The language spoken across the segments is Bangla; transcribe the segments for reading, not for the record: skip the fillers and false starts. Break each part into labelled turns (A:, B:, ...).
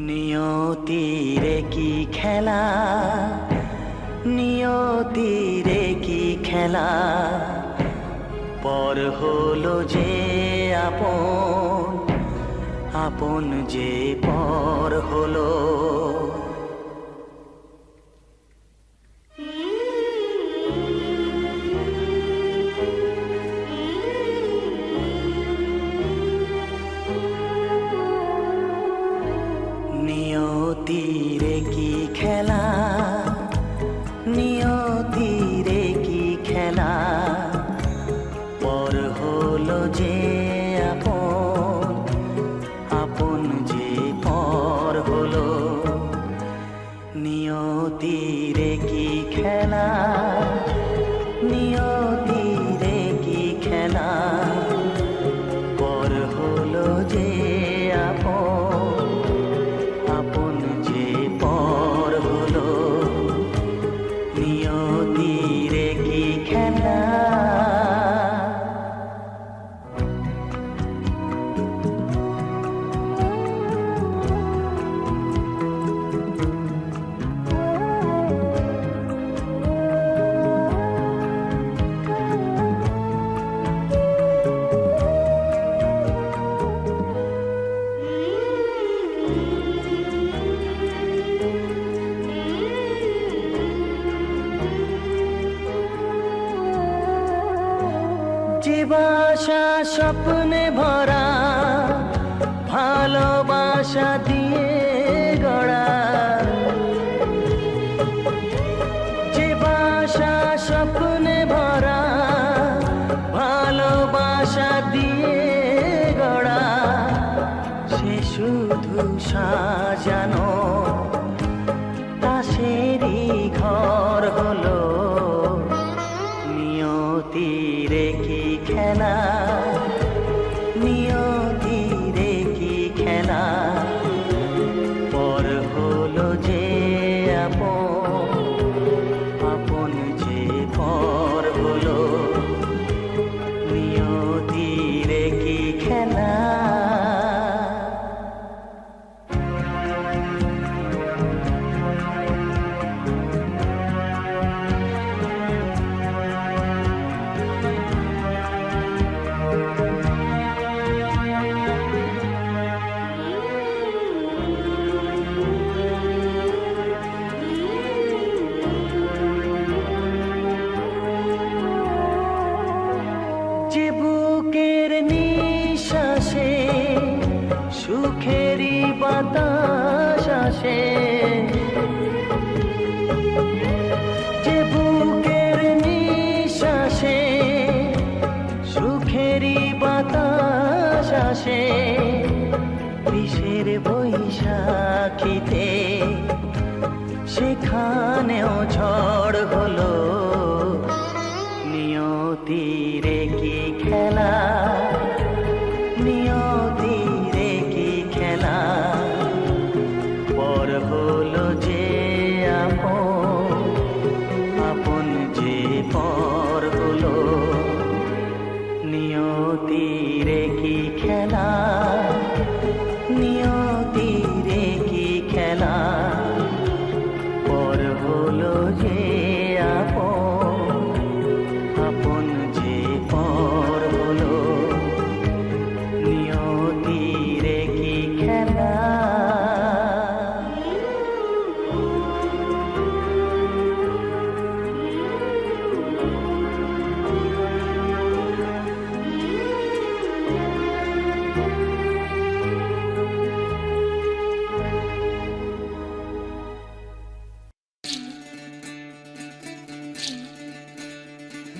A: নিয়তিরে কি খেলা, নিয়তিরে কি খেলা, পর হলো যে আপন, আপন যে পর হলো। নিয়তিরে কি খেলা, নিয়তিরে কি খেলা, পর হলো যে আপন, আপন যে পর হলো। নিয়তিরে কি খেলা, নিয়তিরে কি খেলা, পর হলো যে আপন, আপন যে পর হলো। নিয়তিরে কি খেলা। যে বাসা স্বপ্নে ভরা, ভালোবাসা দিয়ে গড়া, যে বাসা স্বপ্নে ভরা, ভালোবাসা দিয়ে গড়া, সে শুধু সাজানো তাসেরই ঘর হলো। নিয়তিরে কি খেলা, নিয়তিরে কি খেলা, পর হলো যে আপন, আপন যে পর হলো। নিয়তিরে কি খেলা। যে বুকের নিঃশ্বাসে সুখেরই বাতাস আসে, যে বুকের নিঃশ্বাসে সুখেরই বাতাস আসে, বিষের বৈশাখীতে সেখানেও ঝড় হলো। নিয়তিরে কি খেলা, নিয়তিরে কি খেলা, পর হলো যে আপন, আপন যে পর হলো। নিয়তিরে কি খেলা, নিয়তিরে কি খেলা, পর হলো যে আপন, আপন যে পর হলো। নিয়তিরে কি খেলা।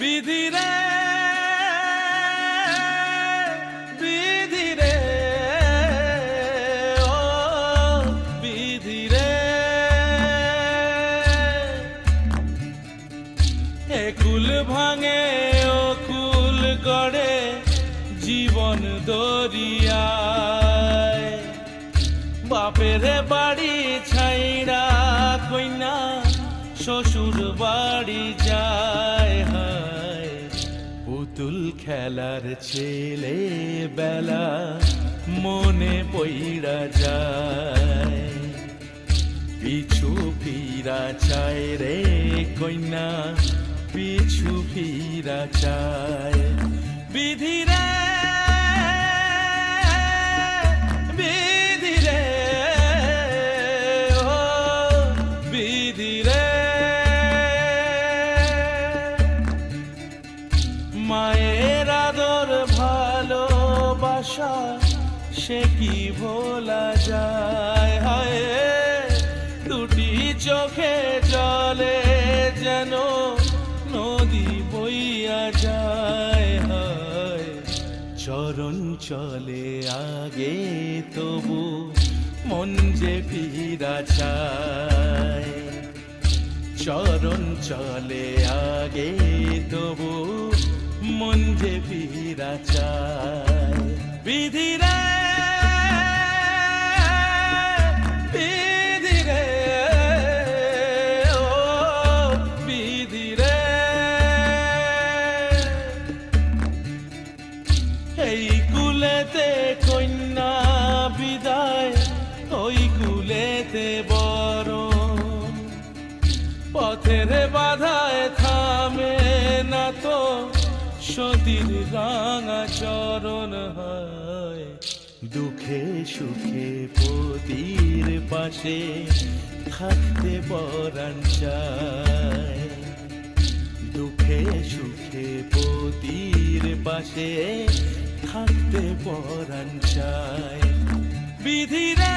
B: বিধি রে, বিধি রে, ও বিধি রে, একুল ভাঙে ও কুল গড়ে জীবন দরিয়ায়। বাপের বাড়ি ছাইড়া কইনা শ্বশুর বাড়ি যায়, হায় পুতুল খেলার ছেলে বেলা মনে পইড়া যায়। ফিরা চায় রে কইনা পিছু ফিরা চায় বিধি রে বিধি রে ও বিধি রে মায়ের আদর ভালোবাসা সে কি ভোলা যায় হায় দুটি চোখে জলে যেন নদী বইয়া যায় হায় চরণ চলে আগে তবু মন যে ফিরা চায় চরণ চলে আগে তবু মন যে ফিরা চায় বিধি রে বিধি রে ও বিধি রে এই কুলেতে কন্যা বিদায় ওই কুলেতে বরণ পথের বাধায় থামে না তো সতীর রাঙা চরণ হয় দুঃখে সুখে পতির পাশে থাকতে পরাণ চায় দুঃখে সুখে পতির পাশে থাকতে পরাণ চায় বিধি রে